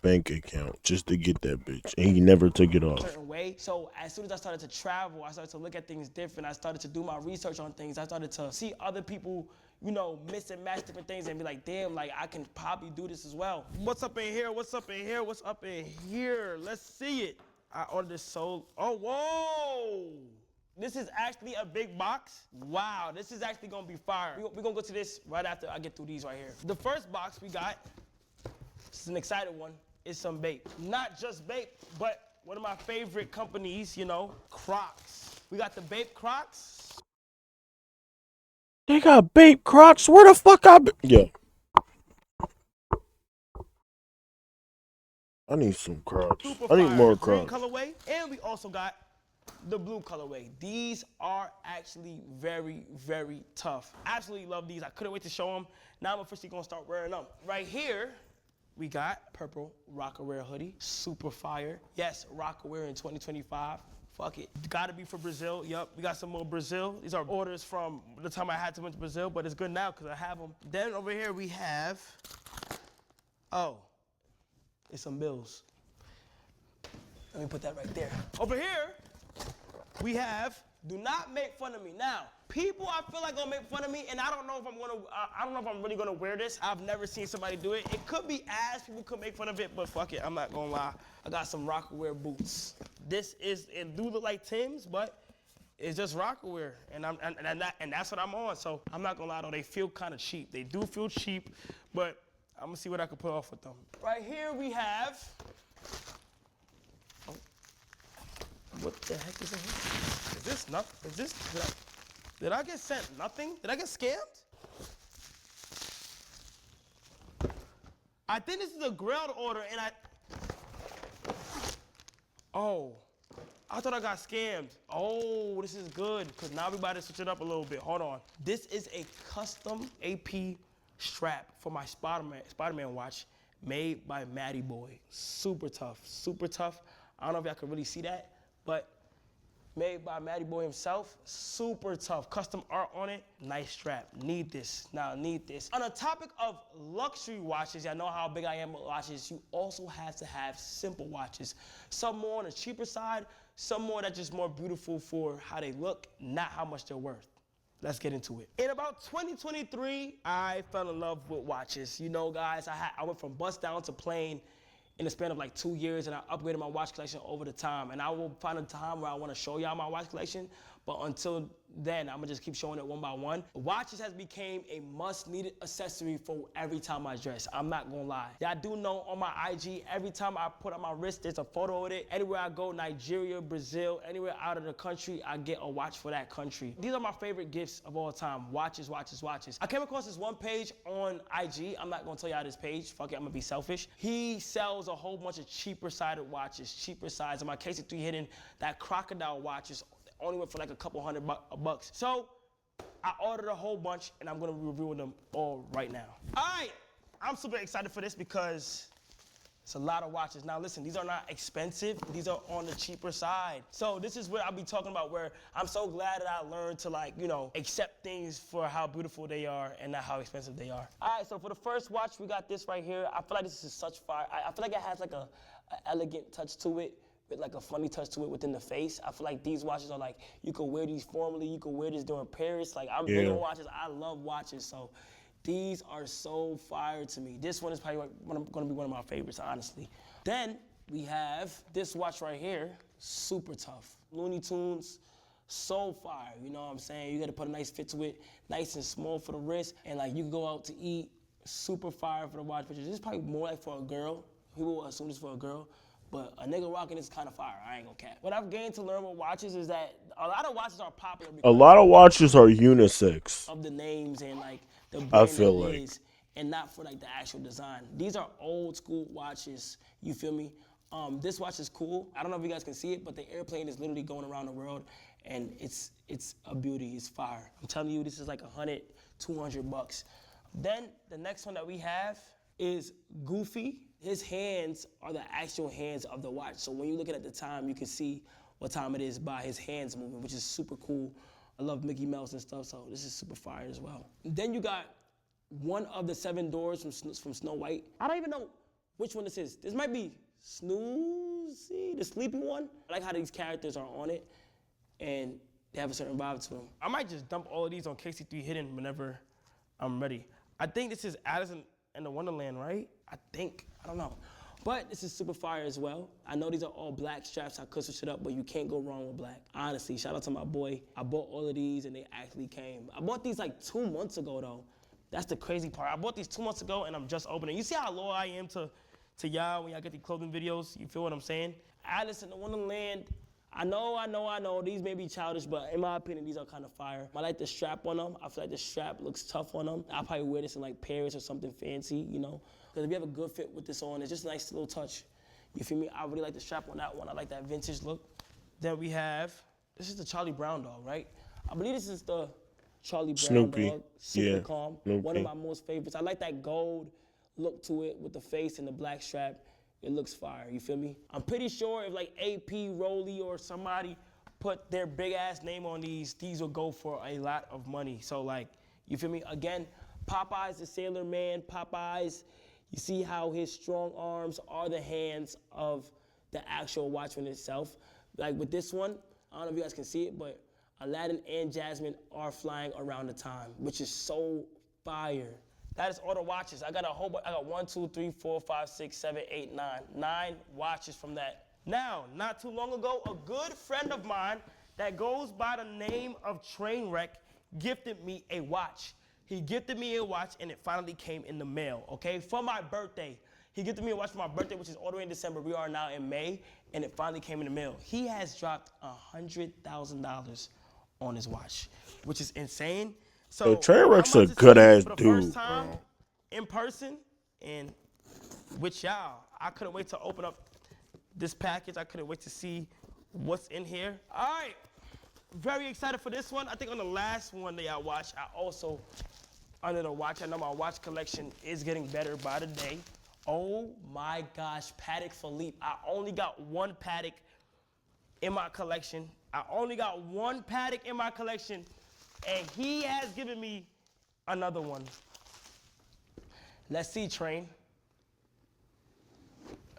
bank account just to get that bitch, and he never took it off. Certain way. So as soon as I started to travel, I started to look at things different. I started to do my research on things. I started to see other people, you know, mix and match different things and be like, damn, like I can probably do this as well. What's up in here? What's up in here? What's up in here? Let's see it. I ordered this so, oh, whoa. This is actually a big box. Wow, this is actually gonna be fire. We're gonna go to this right after I get through these right here. The first box we got, this is an exciting one, is some Bape. Not just Bape, but one of my favorite companies, you know, Crocs. We got the Bape Crocs. They got Bape Crocs. Where the fuck Yeah. I need some Crocs. Super I need fire. more Green Crocs. colorway, and we also got the blue colorway. These are actually very, very tough. Absolutely love these. I couldn't wait to show them. Now I'm officially gonna start wearing them. Right here, we got purple Rocawear hoodie. Super fire. Yes, Rocawear in 2025. Fuck it. Gotta be for Brazil. Yup, we got some more Brazil. These are orders from the time I had to went to Brazil, but it's good now because I have them. Then over here we have, oh, it's some bills. Let me put that right there. Over here, we have, do not make fun of me. Now, people I feel like gonna make fun of me, and I don't know if I'm really gonna wear this. I've never seen somebody do it. It could be ass, people could make fun of it, but fuck it, I'm not gonna lie. I got some Rocawear boots. This is, it do look like Tim's, but it's just Rocawear, and that's what I'm on. So I'm not gonna lie though, they feel kind of cheap. They do feel cheap, but I'm gonna see what I can put off with them. Right here we have, oh, what the heck is in here? Is this nothing? Is this, did I get sent nothing? Did I get scammed? I think this is a grilled order and oh, I thought I got scammed. Oh, this is good, because now we about to switch it up a little bit. Hold on. This is a custom AP strap for my Spider-Man watch made by Matty Boy. Super tough, super tough. I don't know if y'all can really see that, but made by Matty Boy himself. Super tough, custom art on it. Nice strap, need this, now need this. On the topic of luxury watches, y'all know how big I am with watches, you also have to have simple watches. Some more on the cheaper side, some more that just more beautiful for how they look, not how much they're worth. Let's get into it. In about 2023, I fell in love with watches. You know, guys, I went from bust down to plain in the span of like 2 years, and I upgraded my watch collection over the time. And I will find a time where I want to show y'all my watch collection, but until then, I'm gonna just keep showing it one by one. Watches has became a must-needed accessory for every time I dress. I'm not gonna lie. Y'all do know on my IG, every time I put on my wrist, there's a photo of it. Anywhere I go, Nigeria, Brazil, anywhere out of the country, I get a watch for that country. These are my favorite gifts of all time. Watches, watches, watches. I came across this one page on IG. I'm not gonna tell y'all this page. Fuck it, I'm gonna be selfish. He sells a whole bunch of cheaper sided watches, cheaper sides. In my KC3 Hidden, that crocodile watches only went for like a couple $100 bucks. So I ordered a whole bunch and I'm gonna be reviewing them all right now. All right, I'm super excited for this because it's a lot of watches. Now listen, these are not expensive. These are on the cheaper side. So this is where I'll be talking about where I'm so glad that I learned to, like, you know, accept things for how beautiful they are and not how expensive they are. All right, so for the first watch, we got this right here. I feel like this is such fire. I feel like it has like a elegant touch to it, with like a funny touch to it within the face. I feel like these watches are like, you could wear these formally, you could wear this during Paris. Like, I'm big on watches, I love watches, so these are so fire to me. This one is probably gonna be one of my favorites, honestly. Then we have this watch right here, super tough. Looney Tunes, so fire, you know what I'm saying? You gotta put a nice fit to it, nice and small for the wrist, and like you can go out to eat, super fire for the watch pictures. This is probably more like for a girl. People will assume this for a girl. But a nigga rocking is kind of fire, I ain't gonna cap. What I've gained to learn with watches is that a lot of watches are popular because a lot of watches are unisex of the names and like the brand I feel that it like. is, and not for like the actual design. These are old school watches, you feel me? This watch is cool. I don't know if you guys can see it, but the airplane is literally going around the world, and it's a beauty, it's fire. I'm telling you, this is like 100, 200 bucks. Then the next one that we have is Goofy. His hands are the actual hands of the watch. So when you're looking at the time, you can see what time it is by his hands moving, which is super cool. I love Mickey Mouse and stuff, so this is super fire as well. Then you got one of the 7 doors from Snow White. I don't even know which one this is. This might be Snoozy, the sleepy one. I like how these characters are on it, and they have a certain vibe to them. I might just dump all of these on KC3 Hidden whenever I'm ready. I think this is Alice in the Wonderland, right? I think. I don't know. But this is super fire as well. I know these are all black straps. I could switch it up, but you can't go wrong with black. Honestly, shout out to my boy. I bought all of these and they actually came. I bought these like 2 months ago though. That's the crazy part. I bought these 2 months ago and I'm just opening. You see how loyal I am to y'all when y'all get these clothing videos? You feel what I'm saying? Alice in the Wonderland. I know, these may be childish, but in my opinion, these are kind of fire. I like the strap on them. I feel like the strap looks tough on them. I'll probably wear this in like Paris or something fancy, you know? Because if you have a good fit with this on, it's just a nice little touch. You feel me? I really like the strap on that one. I like that vintage look. Then we have, this is the Charlie Brown dog, right? I believe this is the Charlie Brown Snoopy. dog. Super Yeah, calm. Snoopy. One of my most favorites. I like that gold look to it with the face and the black strap. It looks fire, you feel me? I'm pretty sure if like AP, Rolly, or somebody put their big ass name on these will go for a lot of money. So like, you feel me? Again, Popeye's the Sailor Man. Popeye's, you see how his strong arms are the hands of the actual watchman itself. Like with this one, I don't know if you guys can see it, but Aladdin and Jasmine are flying around the time, which is so fire. That is all the watches. I got a whole bunch. I got 1, 2, 3, 4, 5, 6, 7, 8, 9. 9 watches from that. Now, not too long ago, a good friend of mine that goes by the name of Trainwreck gifted me a watch. He gifted me a watch and it finally came in the mail, okay? For my birthday. He gifted me a watch for my birthday, which is all the way in December. We are now in May, and it finally came in the mail. He has dropped $100,000 on his watch, which is insane. So Trainwreck's I'm a about to good see ass for the dude. first time in person and with y'all. I couldn't wait to open up this package. I couldn't wait to see what's in here. All right, very excited for this one. I think on the last one that y'all watched, I also under the watch. I know my watch collection is getting better by the day. Oh my gosh, Patek Philippe. I only got one Patek in my collection. And he has given me another one. Let's see, Train.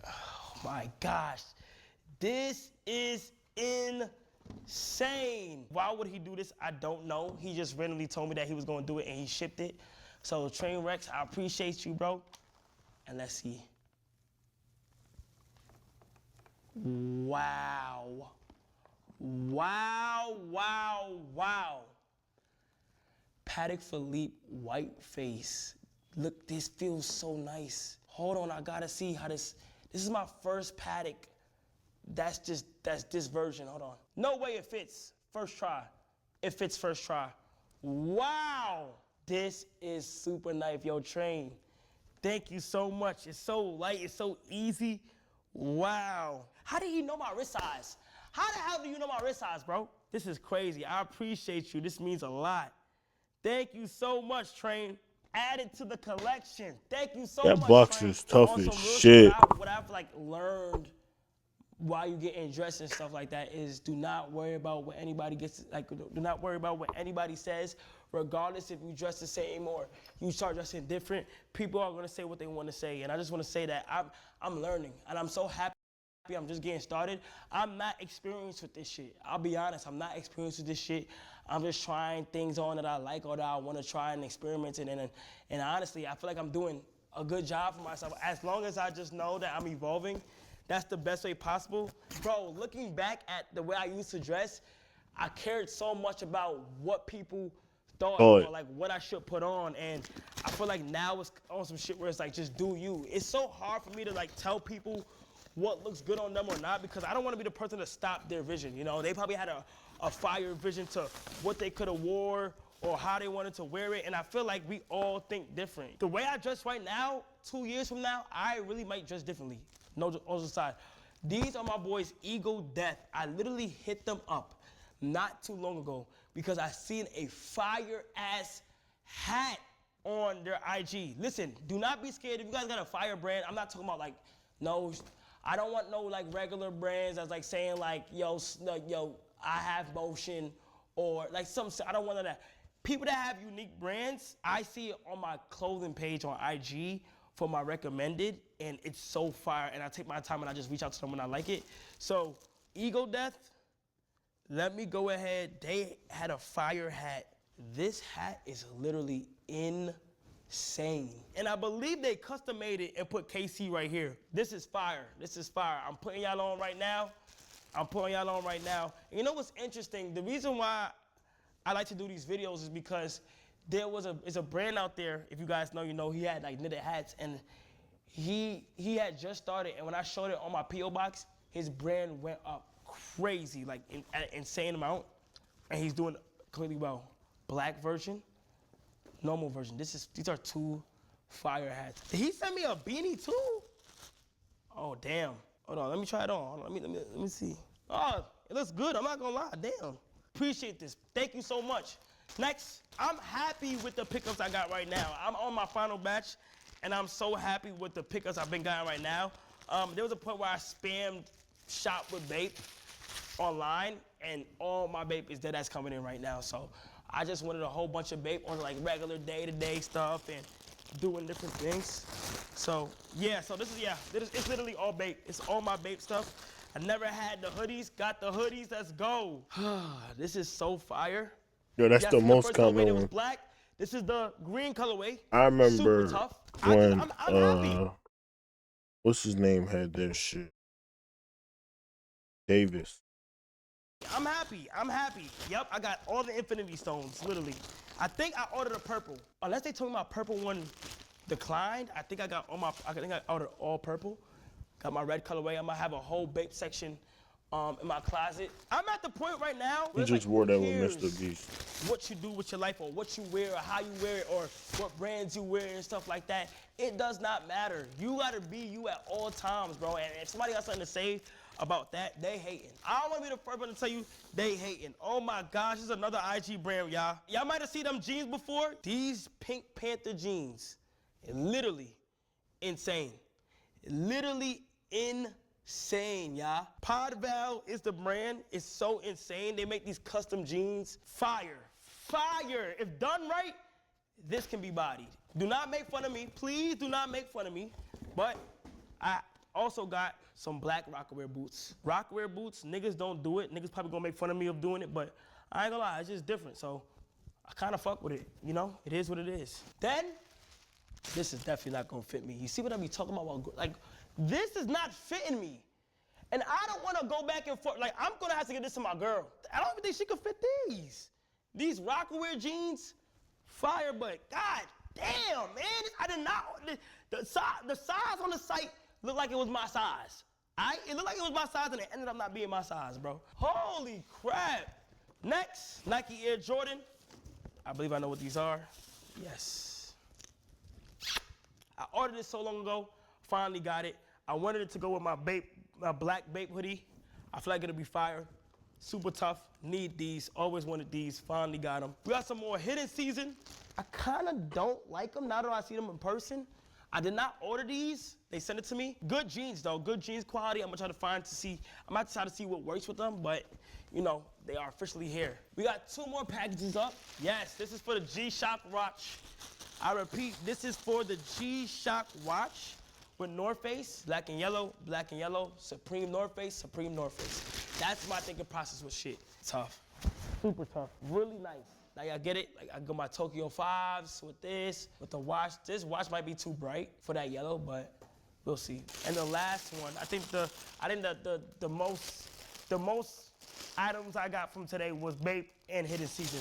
Oh my gosh. This is insane. Why would he do this? I don't know. He just randomly told me that he was gonna do it and he shipped it. So Trainwreck, I appreciate you, bro. And let's see. Wow. Wow, wow, wow. Patek Philippe white face. Look, this feels so nice. Hold on, I gotta see how this is my first Patek. That's this version, hold on. No way it fits, first try. It fits first try. Wow, this is super nice, yo, Train. Thank you so much. It's so light, it's so easy. Wow. How did he know my wrist size? How the hell do you know my wrist size, bro? This is crazy. I appreciate you. This means a lot. Thank you so much, Train. Added to the collection. Thank you so much, That box Train. is tough On as some real shit. What I've like learned while you getting dressed and stuff like that is do not worry about what anybody gets, like do not worry about what anybody says, regardless if you dress the same or you start dressing different. People are gonna say what they want to say, and I just want to say that I'm learning, and I'm so happy. I'm just getting started. I'm not experienced with this shit. I'll be honest, I'm not experienced with this shit. I'm just trying things on that I like or that I want to try and experiment in. And honestly, I feel like I'm doing a good job for myself. As long as I just know that I'm evolving, that's the best way possible. Bro, looking back at the way I used to dress, I cared so much about what people thought or like what I should put on. And I feel like now it's on some shit where it's like, just do you. It's so hard for me to like tell people what looks good on them or not, because I don't want to be the person to stop their vision. You know, they probably had a fire vision to what they could have wore or how they wanted to wear it, and I feel like we all think different. The way I dress right now, 2 years from now, I really might dress differently. No, all aside. These are my boys, Eagle Death. I literally hit them up not too long ago because I seen a fire-ass hat on their IG. Listen, do not be scared. If you guys got a fire brand, I'm not talking about like, no, I don't want no like regular brands that's like saying like, yo, I have motion or like I don't want that. People that have unique brands, I see it on my clothing page on IG for my recommended, and it's so fire, and I take my time and I just reach out to them when I like it. So, Eagle Death, let me go ahead. They had a fire hat. This hat is literally insane. And I believe they custom made it and put KC right here. This is fire. This is fire. I'm putting y'all on right now. I'm putting y'all on right now. And you know what's interesting? The reason why I like to do these videos is because there's a brand out there, if you guys know, you know, he had like knitted hats, and he had just started, and when I showed it on my P.O. box, his brand went up crazy, like an insane amount, and he's doing clearly well. Black version, normal version. These are two fire hats. Did he send me a beanie too? Oh damn. Hold on, let me try it on. Hold on, let me see. Oh, it looks good. I'm not gonna lie. Damn. Appreciate this. Thank you so much. Next, I'm happy with the pickups I got right now. I'm on my final batch, and I'm so happy with the pickups I've been getting right now. There was a point where I spammed shop with Bape online, and all my Bape is dead ass coming in right now. So I just wanted a whole bunch of Bape on like regular day-to-day stuff and doing different things. So yeah, it's literally all Bape. It's all my Bape stuff. I never had the hoodies, got the hoodies, let's go. This is so fire. Yo, that's the most first colorway that was common. black. This is the green colorway. I remember Super tough. when I'm happy. what's his name had that shit? Davis. I'm happy. Yep, I got all the Infinity Stones, literally. I think I ordered a purple. Unless they told me my purple one declined, I think I ordered all purple. Got my red colorway. I'm gonna have a whole Bape section in my closet. I'm at the point right now He where just wore that with Mr. Beast. what you do with your life, or what you wear, or how you wear it, or what brands you wear and stuff like that. It does not matter. You gotta be you at all times, bro. And if somebody got something to say about that, they hating. I don't wanna be the first one to tell you they hating. Oh my gosh, this is another IG brand, y'all. Y'all might have seen them jeans before. These Pink Panther jeans, literally insane. Literally insane, y'all. Podval is the brand. It's so insane. They make these custom jeans. Fire. Fire. If done right, this can be bodied. Do not make fun of me. Please do not make fun of me. But I also got some black Rockaware boots. Rockaware boots, niggas don't do it. Niggas probably gonna make fun of me of doing it, but I ain't gonna lie, it's just different. So I kinda fuck with it, you know? It is what it is. Then, this is definitely not gonna fit me. You see what I be talking about? Like, this is not fitting me. And I don't wanna go back and forth. Like, I'm gonna have to get this to my girl. I don't even think she could fit these. These Rockaware jeans, fire, but god damn, man. I did not, the size on the site looked like it was my size. It looked like it was my size, and it ended up not being my size, bro. Holy crap. Next, Nike Air Jordan. I believe I know what these are. Yes. I ordered this so long ago, finally got it. I wanted it to go with my black Bape hoodie. I feel like it'll be fire. Super tough, need these, always wanted these, finally got them. We got some more hidden season. I kinda don't like them now that I see them in person. I did not order these, they sent it to me. Good jeans though, good jeans quality. I'm gonna try to see what works with them, but you know, they are officially here. We got 2 more packages up. Yes, this is for the G-Shock watch. I repeat, this is for the G-Shock watch with North Face, black and yellow, Supreme North Face, Supreme North Face. That's my thinking process with shit. Tough, super tough, really nice. Now y'all get it? Like I got my Tokyo 5s with this, with the watch. This watch might be too bright for that yellow, but we'll see. And the last one, I think the most items I got from today was Bape and Hidden Season.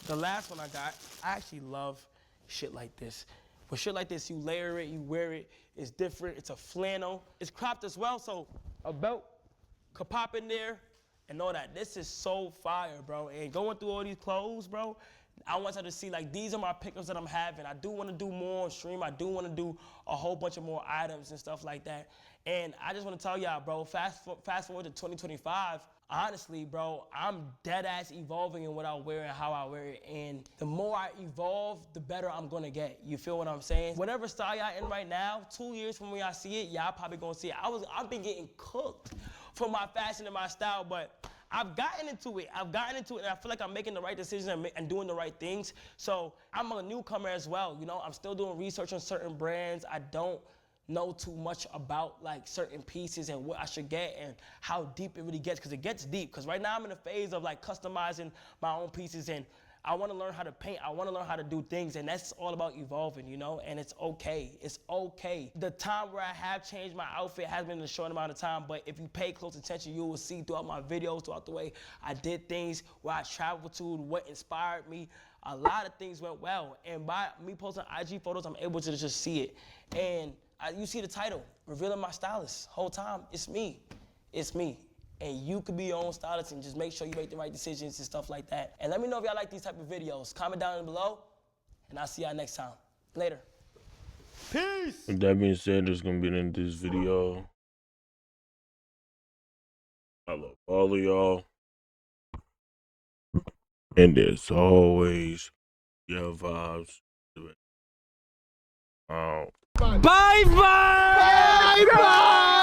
The last one I got, I actually love shit like this. With shit like this, you layer it, you wear it, it's different, it's a flannel. It's cropped as well, so a belt could pop in there and all that. This is so fire, bro. And going through all these clothes, bro, I want y'all to see, like, these are my pickups that I'm having. I do want to do more on stream. I do want to do a whole bunch of more items and stuff like that. And I just want to tell y'all, bro, fast forward to 2025, honestly, bro, I'm dead ass evolving in what I wear and how I wear it. And the more I evolve, the better I'm gonna get. You feel what I'm saying? Whatever style y'all in right now, 2 years from when y'all see it, y'all probably gonna see it. I've been getting cooked for my fashion and my style, but I've gotten into it. And I feel like I'm making the right decisions and doing the right things. So I'm a newcomer as well, you know? I'm still doing research on certain brands. I don't know too much about like certain pieces and what I should get and how deep it really gets, because it gets deep. Because right now I'm in a phase of like customizing my own pieces, and I want to learn how to paint. I want to learn how to do things, and that's all about evolving, you know, and it's okay. It's okay. The time where I have changed my outfit has been in a short amount of time, but if you pay close attention, you will see throughout my videos, throughout the way I did things, where I traveled to, what inspired me. A lot of things went well, and by me posting IG photos, I'm able to just see it. And you see the title, Revealing My Stylist. Whole time, it's me. It's me. And you could be your own stylist and just make sure you make the right decisions and stuff like that. And let me know if y'all like these type of videos. Comment down below, and I'll see y'all next time. Later. Peace! With that being said, that's gonna be the end of this video. I love all of y'all. And as always, your vibes. Bye bye! Bye bye!